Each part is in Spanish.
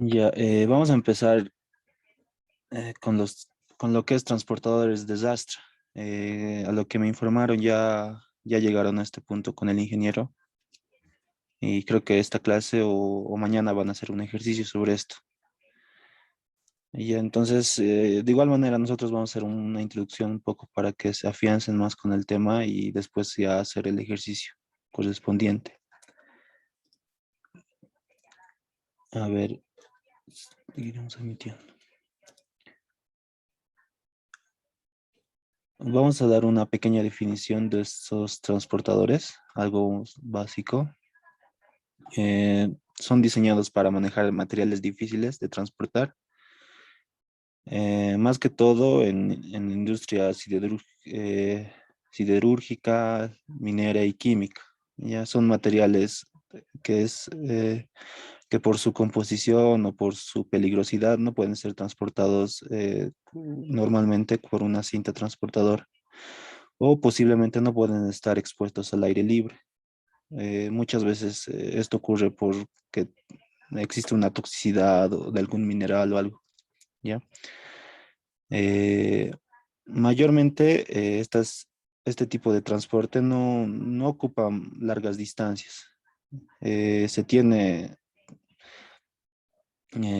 Ya, vamos a empezar con lo que es transportadores de desastre. A lo que me informaron ya llegaron a este punto con el ingeniero y creo que esta clase o mañana van a hacer un ejercicio sobre esto. Y entonces, de igual manera, nosotros vamos a hacer una introducción un poco para que se afiancen más con el tema y después ya hacer el ejercicio correspondiente. A ver, seguiremos emitiendo. Vamos a dar una pequeña definición de estos transportadores, algo básico. Son diseñados para manejar materiales difíciles de transportar, más que todo en industria siderúrgica, minera y química. Ya son materiales que que por su composición o por su peligrosidad no pueden ser transportados normalmente por una cinta transportadora o posiblemente no pueden estar expuestos al aire libre. Muchas veces esto ocurre porque existe una toxicidad o de algún mineral o algo, ¿ya? Eh, Mayormente este tipo de transporte no ocupa largas distancias. Se tiene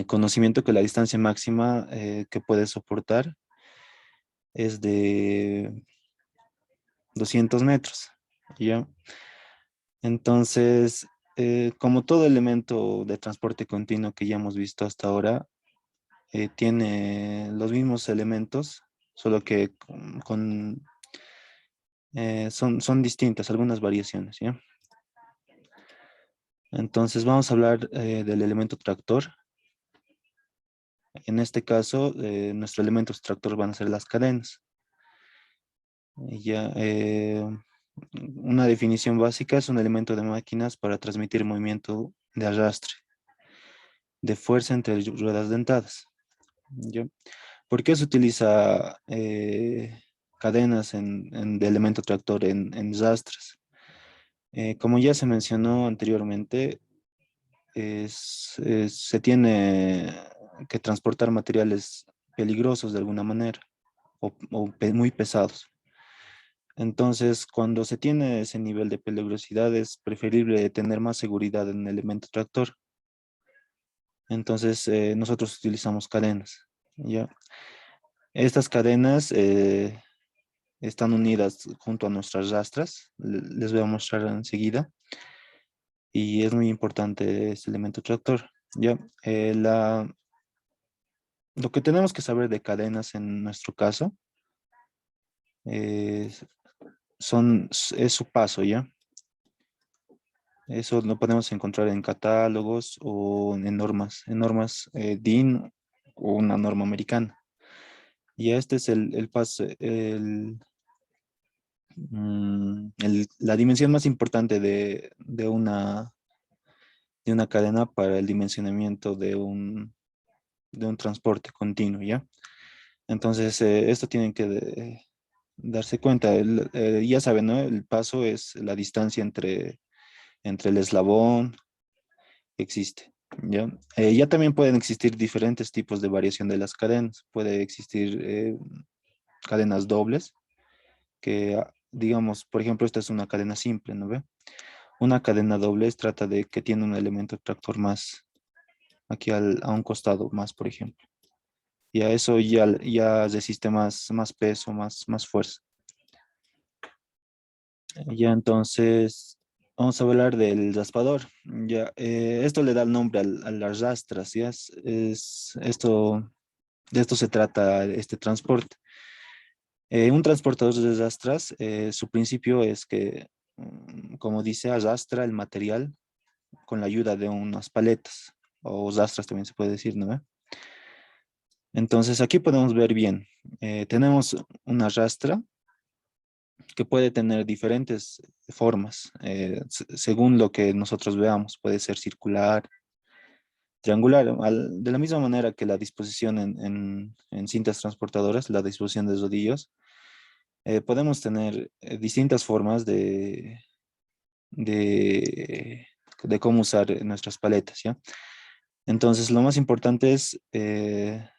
conocimiento que la distancia máxima que puede soportar es de 200 metros, ¿ya? Entonces, como todo elemento de transporte continuo que ya hemos visto hasta ahora, tiene los mismos elementos, solo que son distintas, algunas variaciones, ¿ya? Entonces vamos a hablar del elemento tractor. En este caso, nuestro elemento tractor van a ser las cadenas. Ya, una definición básica es un elemento de máquinas para transmitir movimiento de arrastre, de fuerza entre ruedas dentadas. ¿Ya? ¿Por qué se utiliza cadenas de elemento tractor en rastres? Como ya se mencionó anteriormente, se tiene que transportar materiales peligrosos de alguna manera o muy pesados. Entonces, cuando se tiene ese nivel de peligrosidad, es preferible tener más seguridad en el elemento tractor. Entonces, nosotros utilizamos cadenas, ¿ya? Estas cadenas están unidas junto a nuestras rastras. Les voy a mostrar enseguida. Y es muy importante este elemento tractor, ¿ya? Lo que tenemos que saber de cadenas en nuestro caso es, es su paso, ¿ya? Eso lo podemos encontrar en catálogos o en normas DIN o una norma americana. Y este es el paso, la dimensión más importante de una cadena para el dimensionamiento de un transporte continuo, ¿ya? Entonces, esto tienen que darse cuenta. Ya saben, ¿no? El paso es la distancia entre el eslabón que existe, ¿ya? Ya también pueden existir diferentes tipos de variación de las cadenas. Puede existir cadenas dobles, digamos, por ejemplo, esta es una cadena simple, ¿no ve? Una cadena doble trata de que tiene un elemento tractor más aquí a un costado más, por ejemplo. Y a eso ya resiste más peso, más fuerza. Ya entonces, vamos a hablar del raspador. Ya, esto le da el nombre a las rastras, ¿ya? De esto se trata este transporte. Un transportador de rastras, su principio es que, como dice, arrastra el material con la ayuda de unas paletas, o rastras también se puede decir, ¿no? Entonces, aquí podemos ver bien. Tenemos una rastra que puede tener diferentes formas, según lo que nosotros veamos. Puede ser circular, triangular, de la misma manera que la disposición en cintas transportadoras, la disposición de rodillos. Podemos tener distintas formas de, de cómo usar nuestras paletas, ¿ya? Entonces, lo más importante es, lo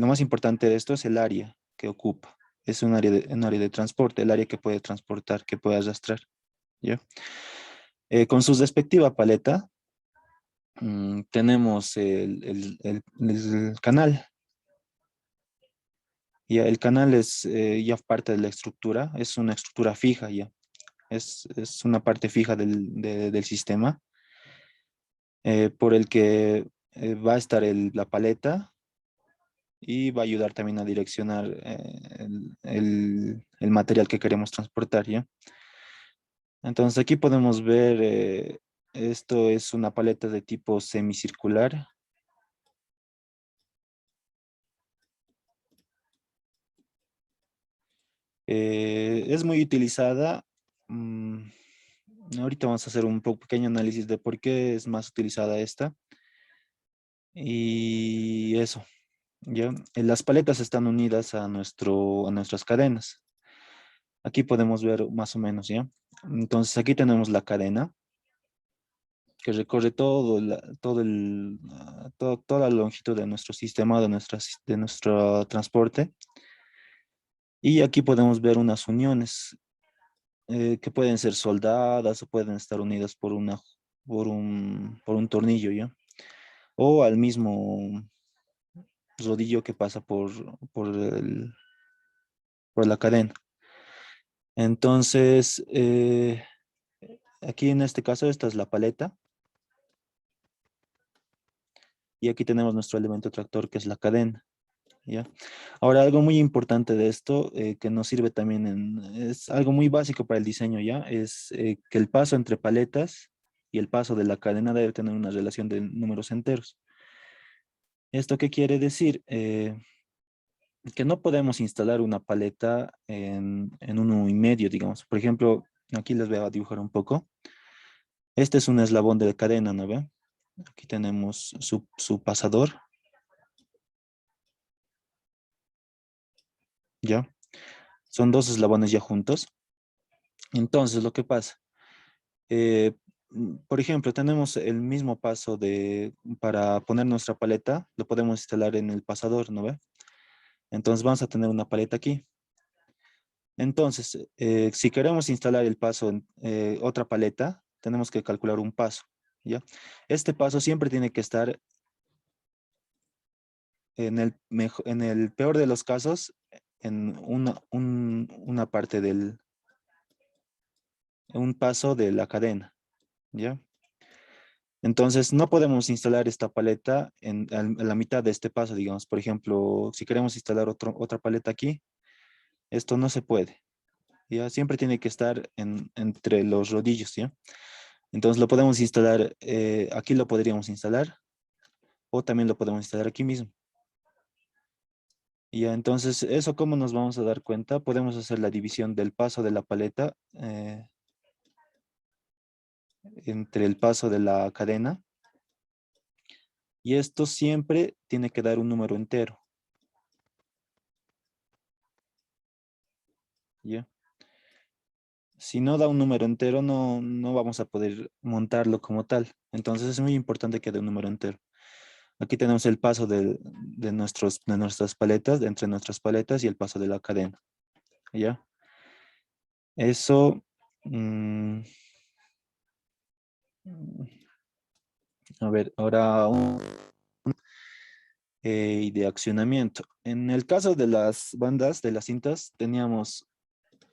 más importante de esto es el área que ocupa. Es un área de transporte, el área que puede transportar, que puede arrastrar. ¿Ya? Con su respectiva paleta, tenemos el canal. Ya, el canal es ya parte de la estructura, es una estructura fija ya. Es una parte fija del sistema por el que va a estar la paleta y va a ayudar también a direccionar el material que queremos transportar, ¿ya? Entonces aquí podemos ver, esto es una paleta de tipo semicircular. Es muy utilizada. mm, Ahorita vamos a hacer un pequeño análisis de por qué es más utilizada esta. Y eso, ¿ya? Las paletas están unidas a nuestras cadenas. Aquí podemos ver más o menos, ¿ya? Entonces aquí tenemos la cadena que recorre toda la longitud de nuestro sistema, de nuestro transporte. Y aquí podemos ver unas uniones que pueden ser soldadas o pueden estar unidas por un tornillo, ¿ya? O al mismo rodillo que pasa por, el- por la cadena. Entonces, aquí en este caso, esta es la paleta y aquí tenemos nuestro elemento tractor que es la cadena, ¿ya? Ahora, algo muy importante de esto, que nos sirve también es algo muy básico para el diseño, ¿ya? Es que el paso entre paletas y el paso de la cadena debe tener una relación de números enteros. ¿Esto qué quiere decir? Que no podemos instalar una paleta en 1,5, digamos. Por ejemplo, aquí les voy a dibujar un poco. Este es un eslabón de cadena, ¿no ve? Aquí tenemos su pasador, ¿ya? Son dos eslabones ya juntos. Entonces, lo que pasa, eh, por ejemplo, tenemos el mismo paso para poner nuestra paleta, lo podemos instalar en el pasador, ¿no ve? Entonces vamos a tener una paleta aquí. Entonces, si queremos instalar el paso en otra paleta, tenemos que calcular un paso, ¿ya? Este paso siempre tiene que estar en el peor de los casos, en una parte un paso de la cadena, ¿ya? Entonces, no podemos instalar esta paleta en la mitad de este paso, digamos. Por ejemplo, si queremos instalar otra paleta aquí, esto no se puede, ¿ya? Siempre tiene que estar entre los rodillos, ¿ya? Entonces, lo podemos instalar, aquí lo podríamos instalar, o también lo podemos instalar aquí mismo. Ya, entonces, ¿eso cómo nos vamos a dar cuenta? Podemos hacer la división del paso de la paleta entre el paso de la cadena. Y esto siempre tiene que dar un número entero. ¿Ya? Si no da un número entero, no vamos a poder montarlo como tal. Entonces es muy importante que dé un número entero. Aquí tenemos el paso de nuestras paletas, de entre nuestras paletas y el paso de la cadena. ¿Ya? Eso, mm, a ver, ahora y de accionamiento. En el caso de las bandas, de las cintas, teníamos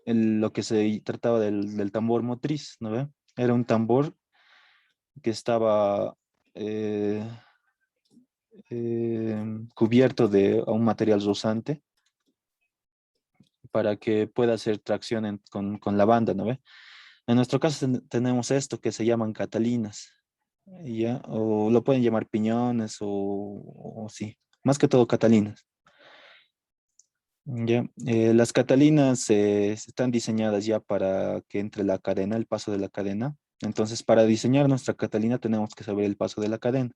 lo que se trataba del tambor motriz, ¿no ve? Era un tambor que estaba eh, cubierto de un material rozante para que pueda hacer tracción con la banda, ¿no ve? En nuestro caso tenemos esto que se llaman catalinas, ¿ya? O lo pueden llamar piñones o sí, más que todo catalinas. Ya, las catalinas están diseñadas ya para que entre la cadena, el paso de la cadena. Entonces, para diseñar nuestra catalina tenemos que saber el paso de la cadena.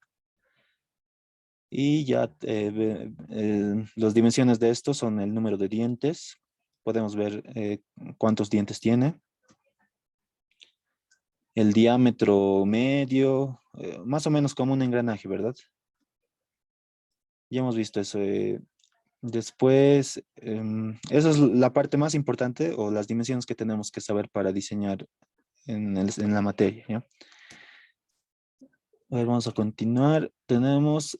Y ya las dimensiones de esto son el número de dientes. Podemos ver cuántos dientes tiene. el diámetro medio, más o menos como un engranaje, ¿verdad? Ya hemos visto eso. Después, esa es la parte más importante o las dimensiones que tenemos que saber para diseñar en la materia, ¿ya? A ver, vamos a continuar. Tenemos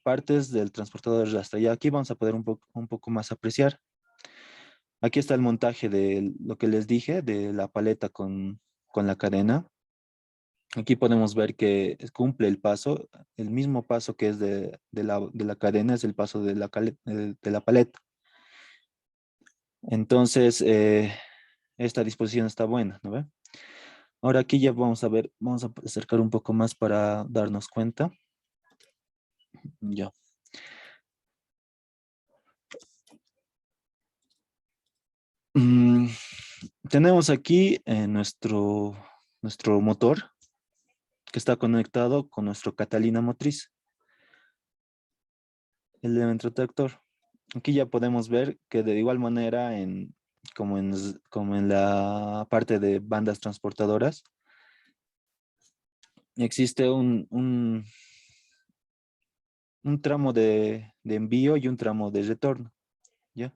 partes del transportador de rastra. Ya aquí vamos a poder un poco más apreciar. Aquí está el montaje de lo que les dije, de la paleta con la cadena. Aquí podemos ver que cumple el paso, el mismo paso que es de la cadena, es el paso de de la paleta. Entonces, esta disposición está buena, ¿no ve? Ahora aquí ya vamos a ver, vamos a acercar un poco más para darnos cuenta. Ya. Mm, tenemos aquí nuestro motor que está conectado con nuestro Catalina motriz, el elemento tractor. Aquí ya podemos ver que de igual manera, como en la parte de bandas transportadoras, existe un tramo de envío y un tramo de retorno, ¿ya?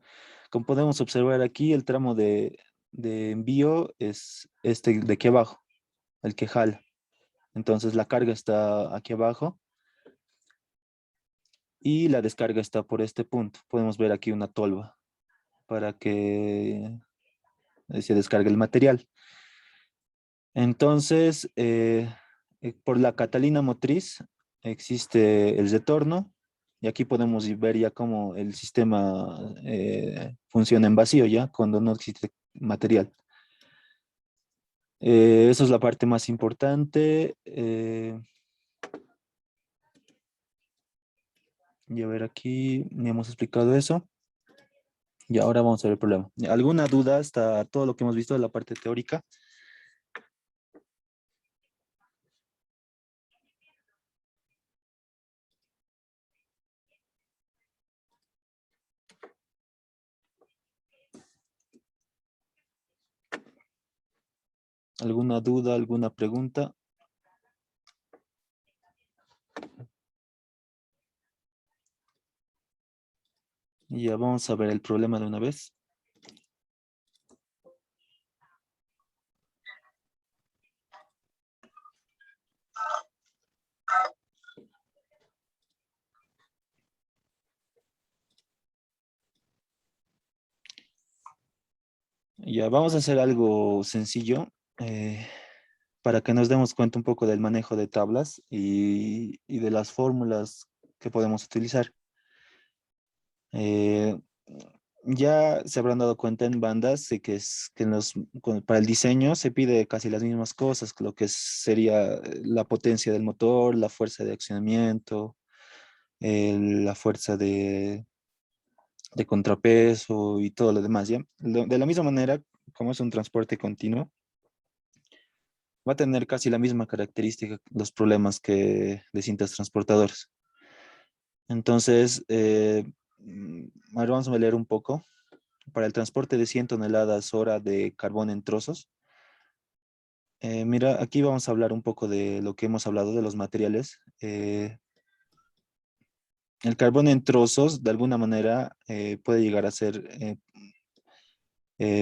Como podemos observar aquí, el tramo de envío es este de aquí abajo, el que jala. Entonces la carga está aquí abajo y la descarga está por este punto. Podemos ver aquí una tolva para que se descargue el material. Entonces, por la Catalina motriz existe el retorno y aquí podemos ver ya cómo el sistema funciona en vacío ya cuando no existe material. Esa es la parte más importante. Y a ver aquí, ya hemos explicado eso. Y ahora vamos a ver el problema. ¿Alguna duda hasta todo lo que hemos visto de la parte teórica? ¿Alguna duda, alguna pregunta? Y ya vamos a ver el problema de una vez. Ya vamos a hacer algo sencillo para que nos demos cuenta un poco del manejo de tablas y de las fórmulas que podemos utilizar. Eh, ya se habrán dado cuenta en bandas de que, que para el diseño se pide casi las mismas cosas, lo que sería la potencia del motor, la fuerza de accionamiento, la fuerza de contrapeso y todo lo demás, ¿ya? De la misma manera, como es un transporte continuo, va a tener casi la misma característica los problemas que de cintas transportadoras. Entonces, ahora vamos a leer un poco. Para el transporte de 100 toneladas hora de carbón en trozos. Mira, aquí vamos a hablar un poco de lo que hemos hablado de los materiales. El carbón en trozos, de alguna manera, puede llegar a ser,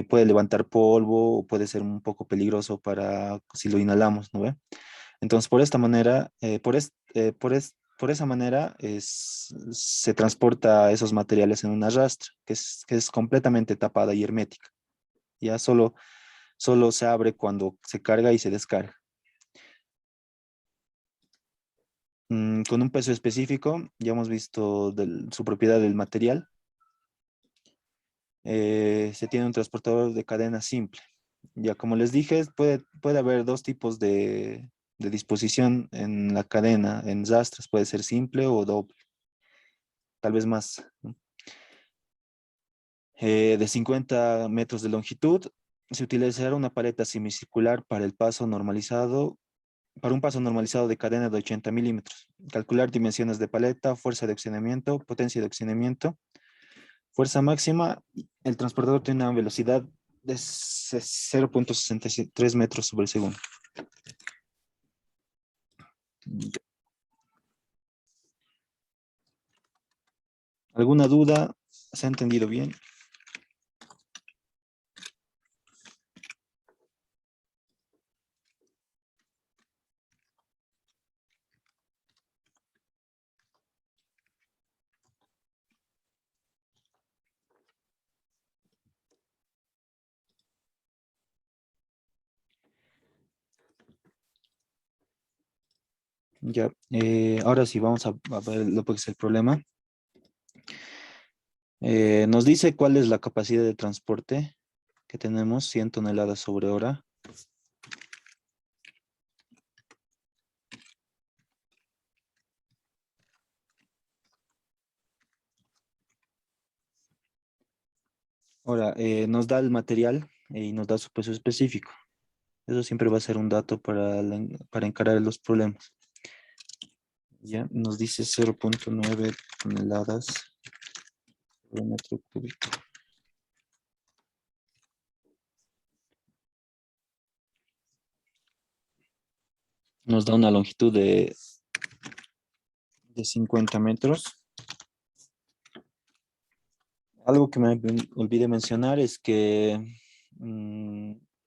puede levantar polvo o puede ser un poco peligroso para si lo inhalamos, ¿no ve? Entonces, por esta manera, por esa manera se transporta esos materiales en una rastra, que es completamente tapada y hermética. Ya solo se abre cuando se carga y se descarga. Con un peso específico, ya hemos visto su propiedad del material. Se tiene un transportador de cadena simple. Ya como les dije, puede haber dos tipos de disposición en la cadena, en rastras, puede ser simple o doble, tal vez más, ¿no? De 50 metros de longitud, se utilizará una paleta semicircular para un paso normalizado de cadena de 80 milímetros. Calcular dimensiones de paleta, fuerza de accionamiento, potencia de accionamiento, fuerza máxima. El transportador tiene una velocidad de 0,63 metros sobre segundo. ¿Alguna duda? ¿Se ha entendido bien? Ya, ahora sí vamos a ver lo que es el problema. Nos dice cuál es la capacidad de transporte que tenemos, 100 toneladas sobre hora. Ahora, nos da el material y nos da su peso específico. Eso siempre va a ser un dato para encarar los problemas. Ya, nos dice 0,9 toneladas por metro cúbico. Nos da una longitud de 50 metros. Algo que me olvidé mencionar es que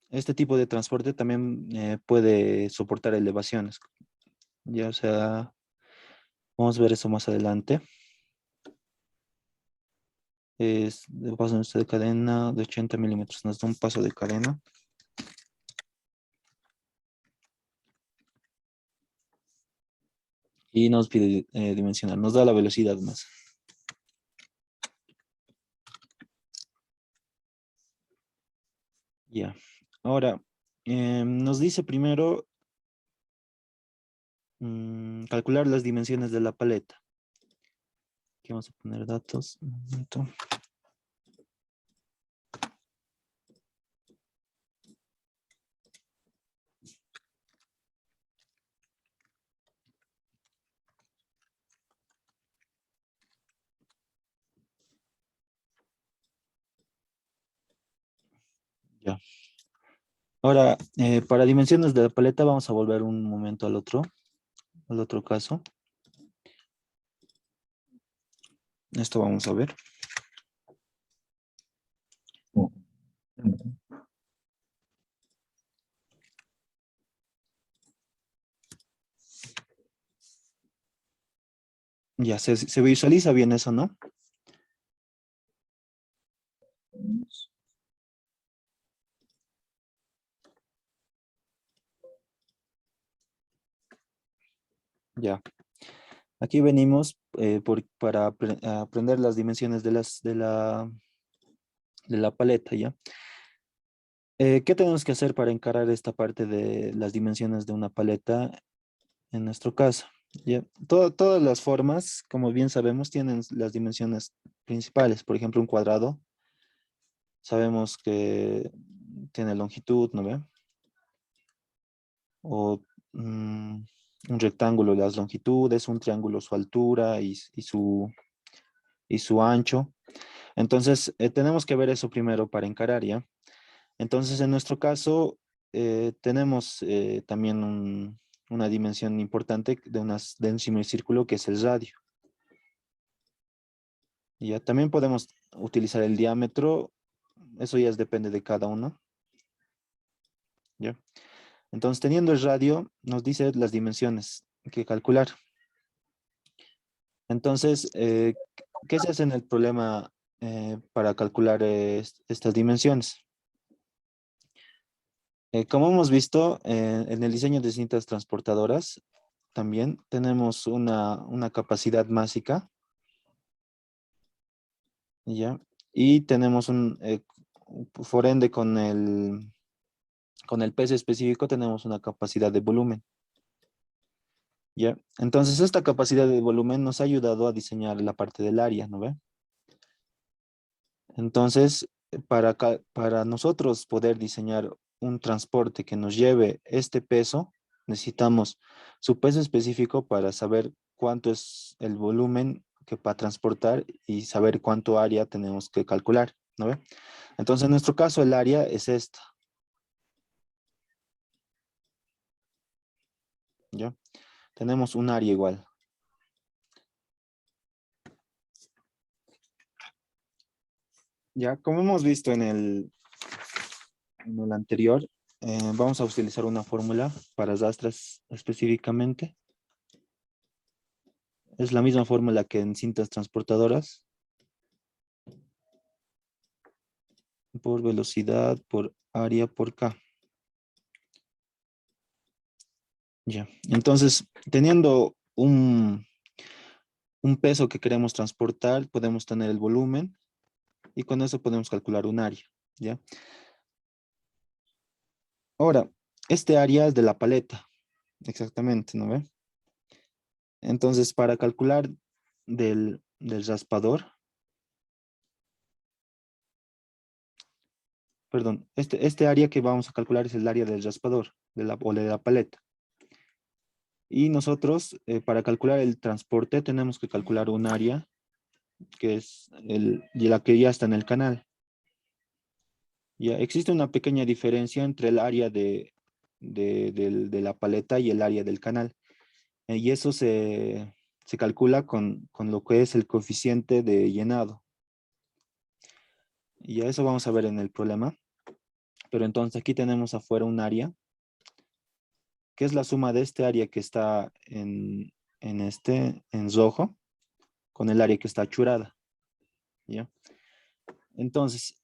este tipo de transporte también puede soportar elevaciones. Ya, o sea, vamos a ver eso más adelante. Es de paso de cadena de 80 milímetros. Nos da un paso de cadena. Y nos pide dimensionar. Nos da la velocidad más. Ya. Ahora, nos dice primero calcular las dimensiones de la paleta. Aquí vamos a poner datos. Un momento. Ya. Ahora, para dimensiones de la paleta vamos a volver un momento al otro caso. Esto vamos a ver. Ya, se visualiza bien eso, ¿no? Ya. Aquí venimos para aprender las dimensiones de la paleta, ¿ya? ¿Qué tenemos que hacer para encarar esta parte de las dimensiones de una paleta en nuestro caso? ¿Ya? Todas las formas, como bien sabemos, tienen las dimensiones principales. Por ejemplo, un cuadrado, sabemos que tiene longitud, ¿no ve? O un rectángulo, las longitudes, un triángulo, su altura y su ancho. Entonces, tenemos que ver eso primero para encarar, ¿ya? Entonces, en nuestro caso, tenemos también una dimensión importante de un semicírculo que es el radio. Ya también podemos utilizar el diámetro, eso ya depende de cada uno. ¿Ya? Entonces, teniendo el radio, nos dice las dimensiones que calcular. Entonces, ¿qué se hace en el problema para calcular estas dimensiones? Como hemos visto, en el diseño de cintas transportadoras, también tenemos una capacidad másica, ¿ya? Y tenemos por ende, con el peso específico, tenemos una capacidad de volumen, ¿ya? Entonces, esta capacidad de volumen nos ha ayudado a diseñar la parte del área, ¿no ve? Entonces, para nosotros poder diseñar un transporte que nos lleve este peso, necesitamos su peso específico para saber cuánto es el volumen que para transportar y saber cuánto área tenemos que calcular, ¿no ve? Entonces, en nuestro caso, el área es esta. ¿ya? Tenemos un área igual. Ya, como hemos visto en el anterior, vamos a utilizar una fórmula para rastras específicamente. Es la misma fórmula que en cintas transportadoras. Por velocidad, por área, por K. Ya. Entonces, teniendo un peso que queremos transportar, podemos tener el volumen y con eso podemos calcular un área. ¿Ya? Ahora, este área es de la paleta. Exactamente, ¿no ve? Entonces, para calcular del raspador, perdón, este área que vamos a calcular es el área del raspador o de la paleta. Y nosotros, para calcular el transporte, tenemos que calcular un área que es la que ya está en el canal. Ya existe una pequeña diferencia entre el área de la paleta y el área del canal. Y eso se calcula con lo que es el coeficiente de llenado. Y a eso vamos a ver en el problema. Pero entonces aquí tenemos afuera un área, que es la suma de este área que está en rojo, con el área que está achurada. ¿Ya? Entonces,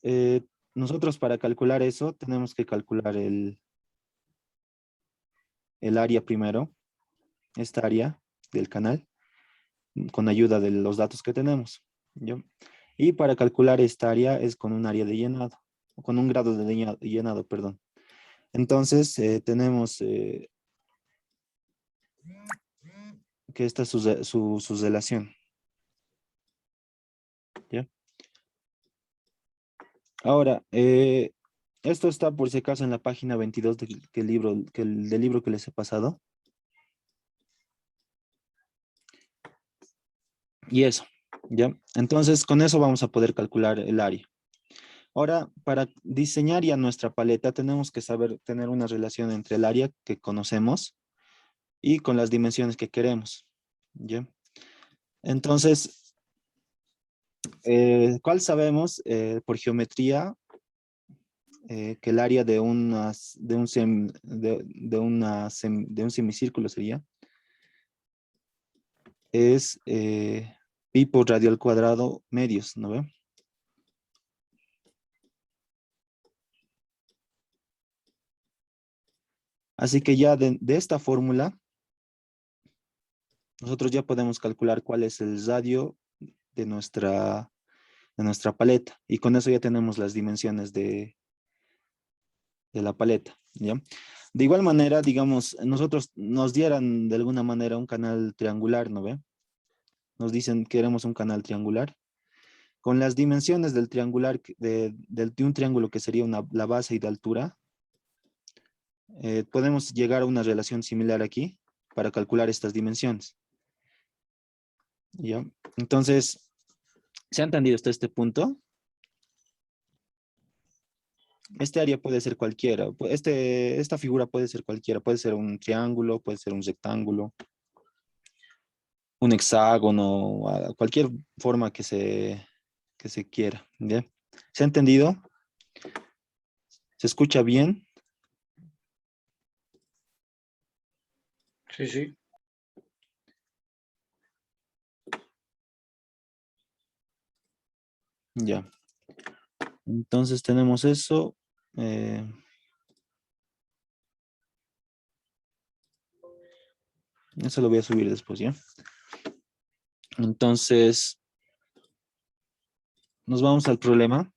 nosotros para calcular eso tenemos que calcular el área primero, esta área del canal, con ayuda de los datos que tenemos. ¿Ya? Y para calcular esta área es con un área de llenado, o con un grado de llenado, perdón. Entonces, tenemos que esta es su relación. ¿Ya? Ahora, esto está por si acaso en la página 22 del libro que les he pasado. Y eso, ¿ya? Entonces, con eso vamos a poder calcular el área. Ahora, para diseñar ya nuestra paleta, tenemos que saber tener una relación entre el área que conocemos y con las dimensiones que queremos, ¿ya? Entonces, ¿cuál sabemos por geometría que el área de un semicírculo sería? Es pi por radio al cuadrado medios, ¿no ve? Así que ya de esta fórmula, nosotros ya podemos calcular cuál es el radio de nuestra paleta. Y con eso ya tenemos las dimensiones de la paleta, ¿ya? De igual manera, digamos, nosotros nos dieran de alguna manera un canal triangular, ¿no ve? Nos dicen que queremos un canal triangular. Con las dimensiones del triangular, de un triángulo que sería la base y de altura, podemos llegar a una relación similar aquí para calcular estas dimensiones. ¿Ya? Entonces, ¿se ha entendido hasta este punto? Este área puede ser cualquiera. Esta figura puede ser cualquiera. Puede ser un triángulo, puede ser un rectángulo, un hexágono, cualquier forma que se quiera. ¿Ya? ¿Se ha entendido? ¿Se escucha bien? Sí, sí. Ya. Entonces tenemos eso. Eso lo voy a subir después, ¿ya? Entonces, nos vamos al problema.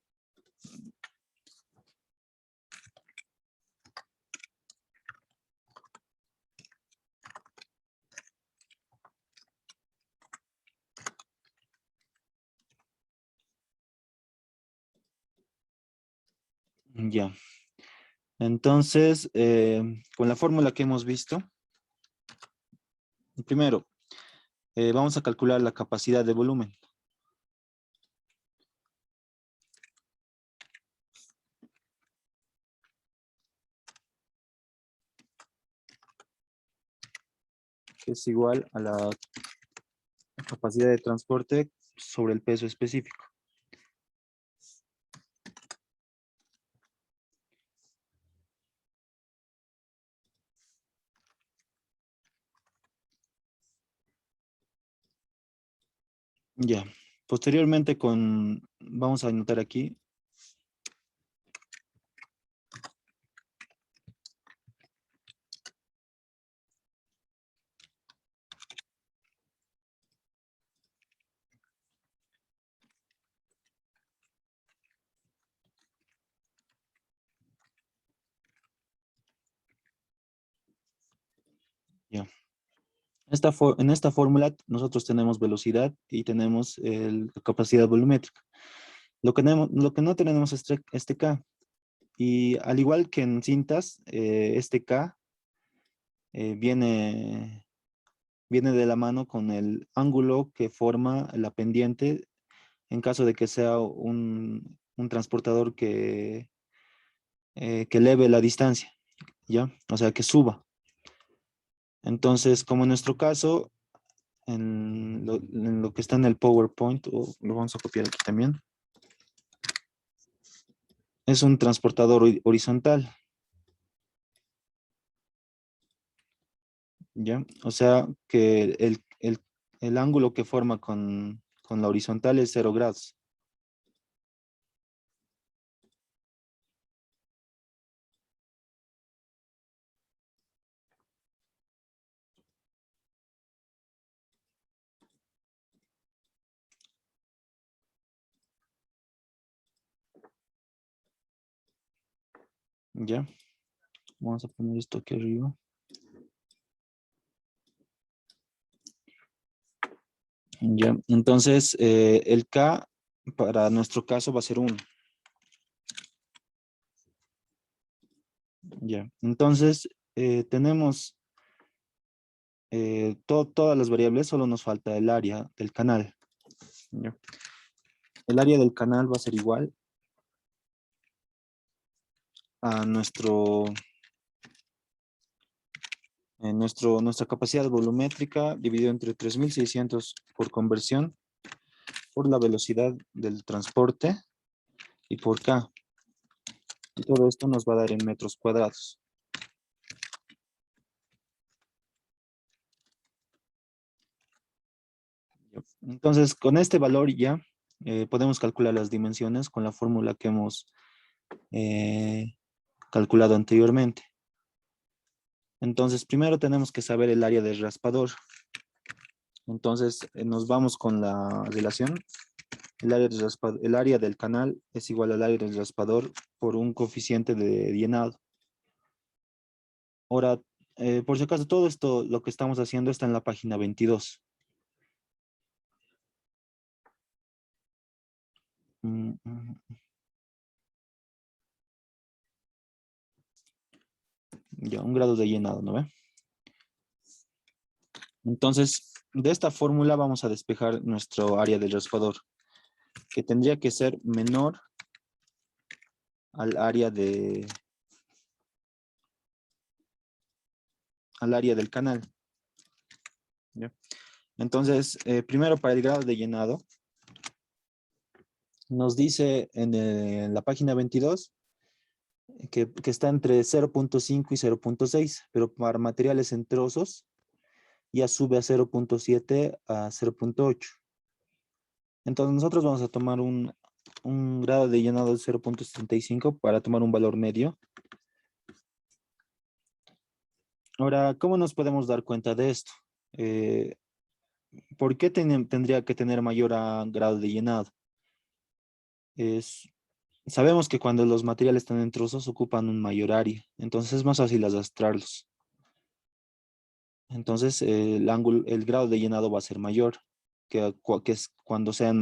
Ya. Entonces, con la fórmula que hemos visto, primero, vamos a calcular la capacidad de volumen. que es igual a la capacidad de transporte sobre el peso específico. Ya. Posteriormente vamos a anotar aquí. Ya. En esta fórmula nosotros tenemos velocidad y tenemos la capacidad volumétrica. Lo que no tenemos es este K. Y al igual que en cintas, este K viene de la mano con el ángulo que forma la pendiente en caso de que sea un transportador que eleve la distancia, ¿ya? O sea, que suba. Entonces, como en nuestro caso, en lo que está en el PowerPoint, o lo vamos a copiar aquí también, es un transportador horizontal, ¿ya? O sea, que el ángulo que forma con la horizontal es 0 grados. ¿Ya? Vamos a poner esto aquí arriba. Ya, entonces el K para nuestro caso va a ser 1. Ya, entonces tenemos todas las variables, solo nos falta el área del canal. Ya. El área del canal va a ser igual a nuestra capacidad volumétrica dividido entre 3600 por conversión, por la velocidad del transporte y por K. Y todo esto nos va a dar en metros cuadrados. Entonces, con este valor ya podemos calcular las dimensiones con la fórmula que hemos eh, calculado anteriormente. Entonces, primero tenemos que saber el área del raspador. Entonces, nos vamos con la relación. El área del canal es igual al área del raspador por un coeficiente de llenado. Ahora, por si acaso, todo esto, lo que estamos haciendo está en la página 22. Mm, mm, Ya, un grado de llenado, ¿no ve? Entonces, de esta fórmula vamos a despejar nuestro área del raspador, que tendría que ser menor al área del canal. ¿Ya? Entonces, primero para el grado de llenado, nos dice en la página 22 que está entre 0.5 y 0.6, pero para materiales en trozos ya sube a 0.7 a 0.8. Entonces nosotros vamos a tomar un grado de llenado de 0.75 para tomar un valor medio. Ahora, ¿cómo nos podemos dar cuenta de esto? Eh, ¿Por qué tendría que tener mayor grado de llenado? Es, Sabemos que cuando los materiales están en trozos ocupan un mayor área, entonces es más fácil arrastrarlos. Entonces el grado de llenado va a ser mayor que es cuando sean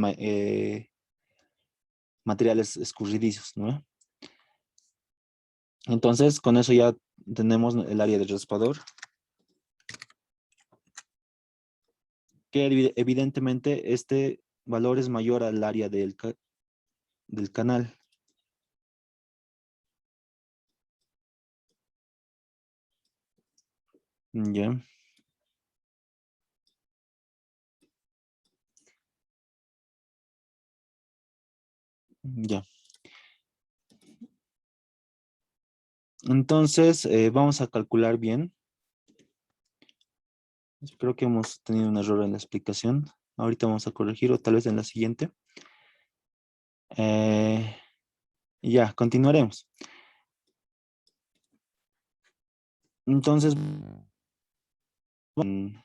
materiales escurridizos, ¿no? Entonces con eso ya tenemos el área del raspador, que evidentemente este valor es mayor al área del canal. Ya. Ya. Entonces, vamos a calcular bien. Creo que hemos tenido un error en la explicación. Ahorita vamos a corregir o tal vez en la siguiente. Eh, ya, continuaremos. Entonces, en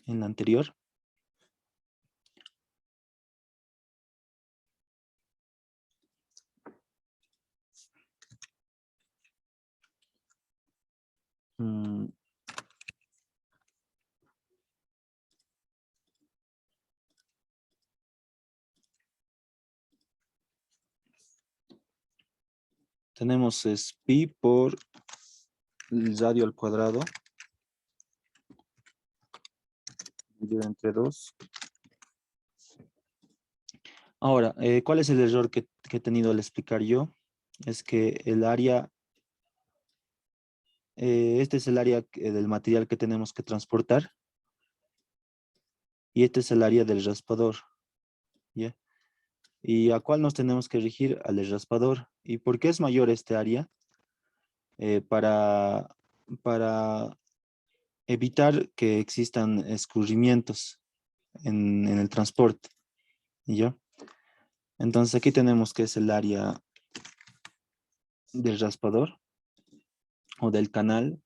la anterior, mm, tenemos es pi por el radio al cuadrado, dividido entre 2. Ahora, ¿cuál es el error que he tenido al explicar yo? Es que el área, este es el área del material que tenemos que transportar y este es el área del raspador, ¿ya? ¿Y a cuál nos tenemos que regir? Al del raspador. ¿Y por qué es mayor este área? Eh, para, para evitar que existan escurrimientos en el transporte, ¿ya? Entonces aquí tenemos que es el área del raspador o del canal,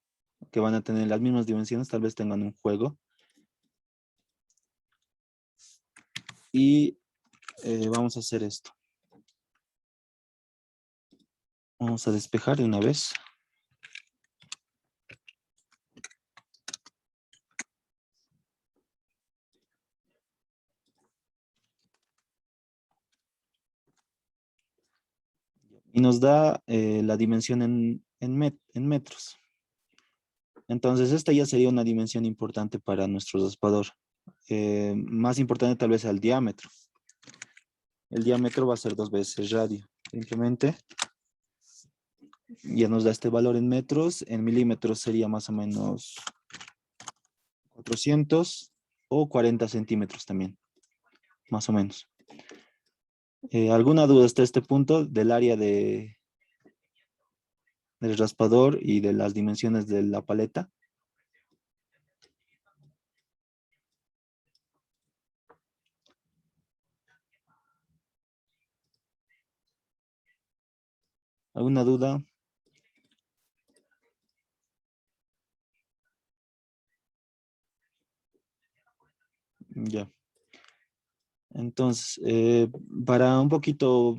que van a tener las mismas dimensiones, tal vez tengan un juego. Y vamos a hacer esto. Vamos a despejar de una vez. Y nos da la dimensión en metros. Entonces esta ya sería una dimensión importante para nuestro raspador. Más importante tal vez el diámetro. El diámetro va a ser 2 veces radio. Simplemente ya nos da este valor en metros. En milímetros sería más o menos 400 o 40 centímetros también, más o menos. ¿Alguna duda hasta este punto del área del raspador y de las dimensiones de la paleta? ¿Alguna duda? Ya. Entonces, para un poquito